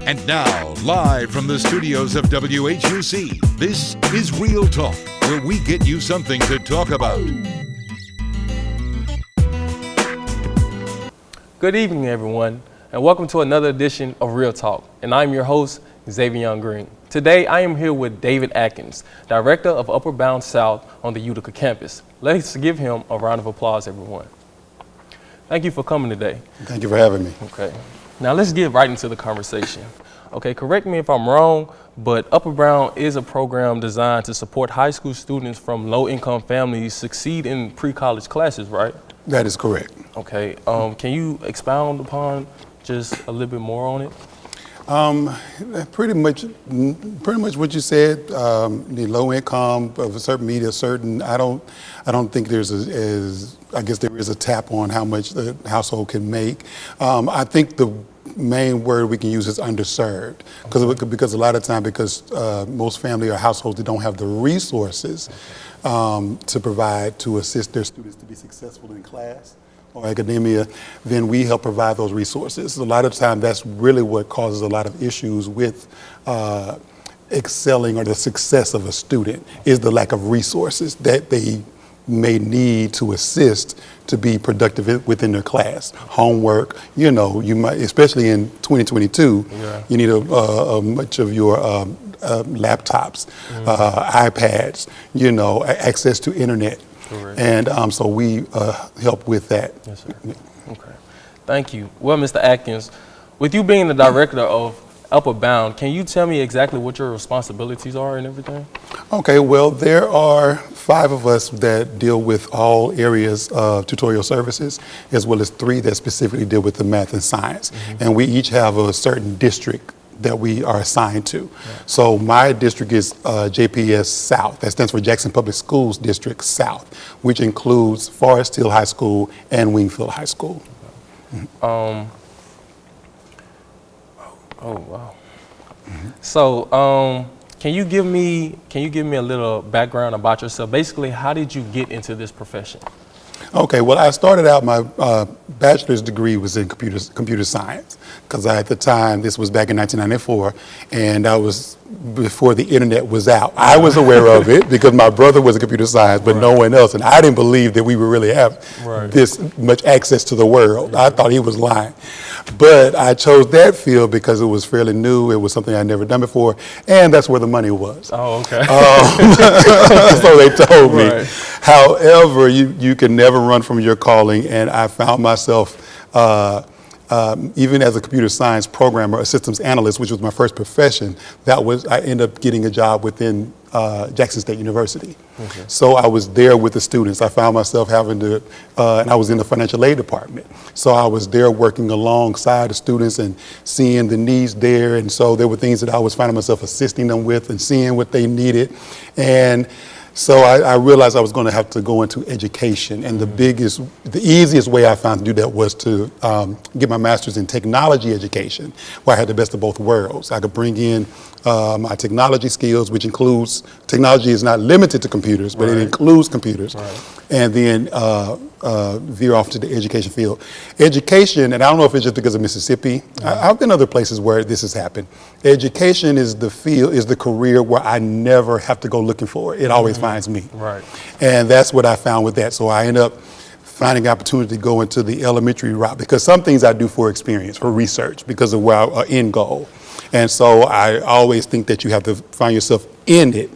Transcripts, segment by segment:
And now, live from the studios of WHUC, this is Real Talk, where we get you something to talk about. Good evening, everyone, and welcome to another edition of Real Talk. And I'm your host, Zhavian Green. Today, I am here with David Atkins, Director of Upper Bound South on the Utica campus. Let's give him a round of applause, everyone. Thank you for coming today. Thank you for having me. Okay. Now let's get right into the conversation. Okay, correct me if I'm wrong, but Upper Bound is a program designed to support high school students from low-income families succeed in pre-college classes, right? That is correct. Okay, can you expound upon just a little bit more on it? Pretty much what you said. The low income of a certain media, I don't think there is a cap on how much the household can make. I think the main word we can use is underserved, because a lot of time, most family or households that don't have the resources to provide to assist their students to be successful in class or academia, then we help provide those resources. A lot of time, that's really what causes a lot of issues with excelling or the success of a student, is the lack of resources that they may need to assist to be productive within their class. Homework, you might, especially in 2022, you need much of your laptops, iPads, access to internet. Correct. And so we help with that. Yes, sir. Okay. Thank you. Well, Mr. Atkins, with you being the director of Upper Bound, can you tell me exactly what your responsibilities are and everything? Okay, well, there are 5 of us that deal with all areas of tutorial services, as well as 3 that specifically deal with the math and science. Mm-hmm. And we each have a certain district that we are assigned to. Yeah. So my district is JPS South. That stands for Jackson Public Schools District South, which includes Forest Hill High School and Wingfield High School. Mm-hmm. Oh wow. Mm-hmm. So can you give me a little background about yourself? Basically, how did you get into this profession? Okay, well, I started out, my bachelor's degree was in computer science, because at the time, this was back in 1994, and I was before the internet was out. I was aware of it because my brother was in computer science, but no one else, and I didn't believe that we would really have this much access to the world. I thought he was lying. But I chose that field because it was fairly new, it was something I'd never done before, and that's where the money was. Oh, okay. So they told me. However, you can never run from your calling, and I found myself, even as a computer science programmer, a systems analyst, which was my first profession, I ended up getting a job within Jackson State University. Okay. So I was there with the students. I found myself having to, and I was in the financial aid department. So I was there working alongside the students and seeing the needs there. And so there were things that I was finding myself assisting them with and seeing what they needed. And so I realized I was going to have to go into education, and the easiest way I found to do that was to get my master's in technology education, where I had the best of both worlds. I could bring in my technology skills, which includes, technology is not limited to computers, but it includes computers, and then veer off to the education field. Education, and I don't know if it's just because of Mississippi, I've been other places where this has happened. Education is the field, is the career where I never have to go looking for it. It always finds me. Right. And that's what I found with that. So I ended up finding opportunity to go into the elementary route, because some things I do for experience, for research, because of where our end goal. And so I always think that you have to find yourself in it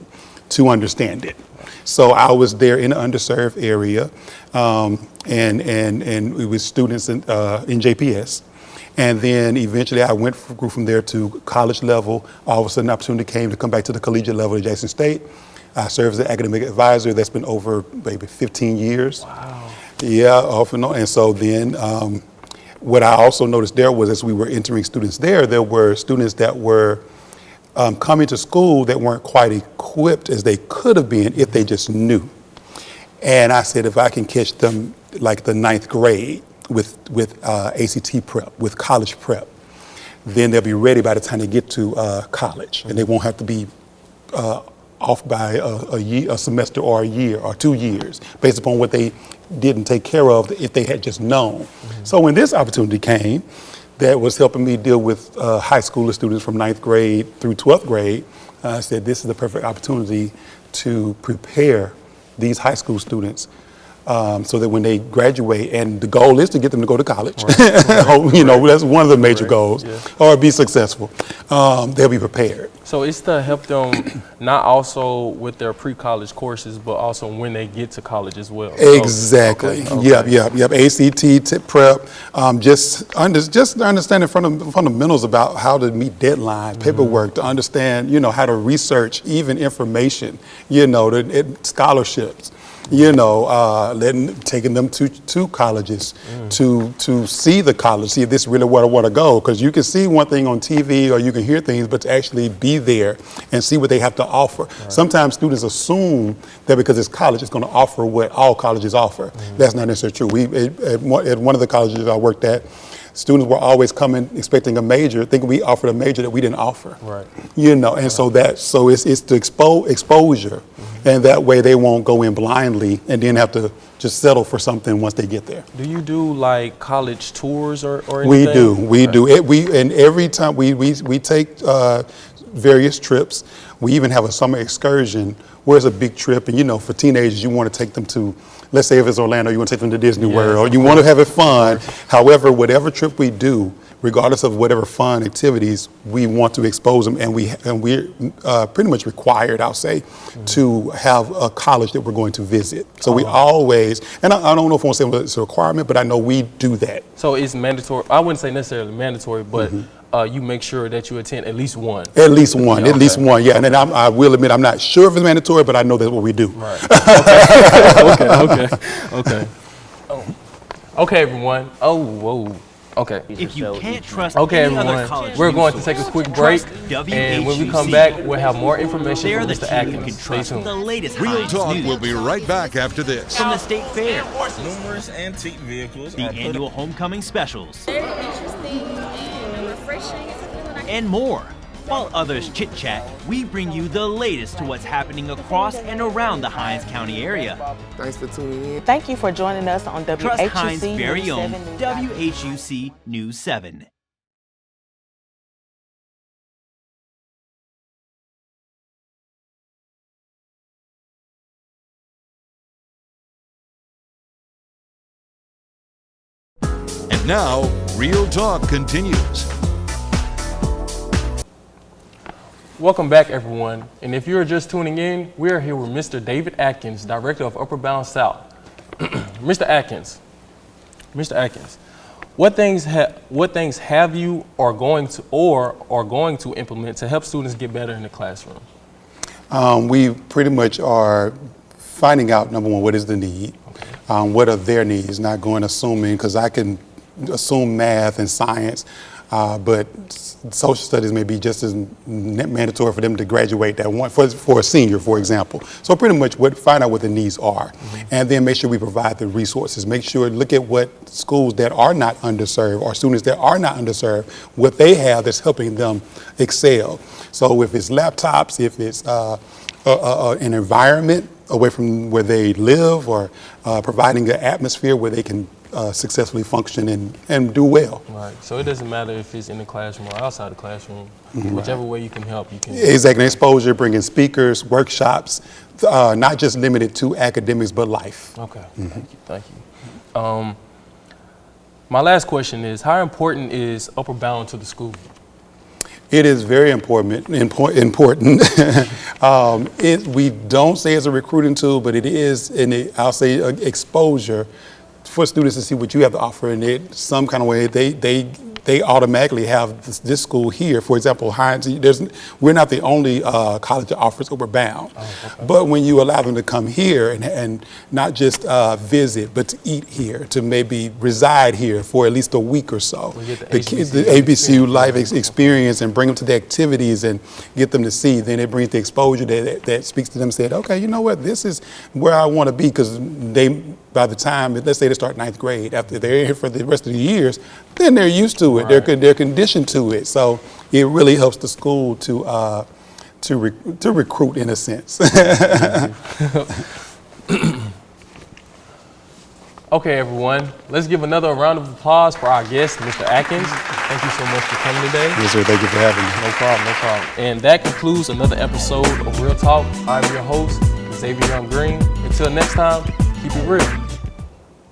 to understand it. So I was there in an underserved area, and it was students in JPS. And then eventually I grew from there to college level. All of a sudden, an opportunity came to come back to the collegiate level at Jackson State. I served as an academic advisor. That's been over maybe 15 years. Wow. Yeah, off and on. And so then what I also noticed there was, as we were entering students there were students that were coming to school that weren't quite equipped as they could have been if they just knew. And I said, if I can catch them like the 9th grade with ACT prep, with college prep, then they'll be ready by the time they get to college, and they won't have to be off by a semester or a year or 2 years, based upon what they didn't take care of if they had just known. Mm-hmm. So when this opportunity came, that was helping me deal with high school students from 9th grade through 12th grade, said this is the perfect opportunity to prepare these high school students so that when they graduate, and the goal is to get them to go to college, right. You know, that's one of the major goals, or be successful, they'll be prepared. So it's to help them not also with their pre-college courses, but also when they get to college as well. Exactly. So, okay. Yep. ACT, prep, just understanding fundamentals about how to meet deadlines, paperwork, to understand, you know, how to research even information, you know, scholarships. You know, taking them to colleges to see the college, see if this is really where I want to go. Because you can see one thing on TV or you can hear things, but to actually be there and see what they have to offer. Right. Sometimes students assume that because it's college, it's going to offer what all colleges offer. That's not necessarily true. At one of the colleges I worked at, students were always coming expecting a major, thinking we offered a major that we didn't offer. Right. You know, and so it's to exposure, and that way they won't go in blindly and then have to just settle for something once they get there. Do you do like college tours or anything? We do. And every time we take various trips. We even have a summer excursion where it's a big trip, and you know, for teenagers, you want to take them to, let's say if it's Orlando, you want to take them to Disney World, or you want to have it fun. However, whatever trip we do, regardless of whatever fun activities, we want to expose them, and we're pretty much required, I'll say, to have a college that we're going to visit. So we always, and I don't know if I want to say it's a requirement, but I know we do that. So it's mandatory. I wouldn't say necessarily mandatory, but you make sure that you attend at least one. At least one, yeah. And then I will admit, I'm not sure if it's mandatory, but I know that's what we do. Right. Okay. Okay, everyone. Oh, whoa. Okay. If you can't trust everyone, we're going to take a quick break, and when we come back, we'll have more information from Mr. Atkins. Stay tuned. The latest Real Talk will be right back after this. From the State Fair, numerous antique vehicles, the annual homecoming specials, Very interesting and refreshing. It's a feeling and more. While others chit-chat, we bring you the latest to what's happening across and around the Hinds County area. Thanks for tuning in. Thank you for joining us on WHUC Trust Hinds' very News own 7 WHUC News 7. And now, Real Talk continues. Welcome back, everyone. And if you're just tuning in, we are here with Mr. David Atkins, Director of Upper Bound South. Mr. Atkins, what things have you or going to implement to help students get better in the classroom? We pretty much are finding out, number one, what is the need? What are their needs? Not going assuming, because I can assume math and science, but social studies may be just as mandatory for them to graduate that one for a senior, for example. So pretty much find out what the needs are, and then make sure we provide the resources. Make sure, look at what schools that are not underserved or students that are not underserved, what they have that's helping them excel. So if it's laptops, if it's an environment away from where they live, or providing an atmosphere where they can successfully function and do well. Right. So it doesn't matter if it's in the classroom or outside the classroom. Whichever way you can help, you can. Exactly. Exposure, bringing speakers, workshops, not just limited to academics, but life. Okay. Thank you. My last question is, how important is Upper Bound to the school? It is very important. We don't say it's a recruiting tool, but it is, I'll say, exposure for students to see what you have to offer, and some kind of way they automatically have this school here. For example, Hinds, we're not the only college that offers Upper Bound, but when you allow them to come here and not just visit, but to eat here, to maybe reside here for at least a week or so, the HBCU life experience, and bring them to the activities and get them to see, then it brings the exposure that speaks to them, said, okay, you know what, this is where I want to be, because by the time, let's say they start 9th grade, after they're here for the rest of the years, then they're used to it. Right. They're conditioned to it. So it really helps the school to recruit, in a sense. Okay, everyone, let's give another round of applause for our guest, Mr. Atkins. Thank you so much for coming today. Yes, sir. Thank you for having me. No problem, no problem. And that concludes another episode of Real Talk. I'm your host, Zhavian Green. Until next time, keep it real.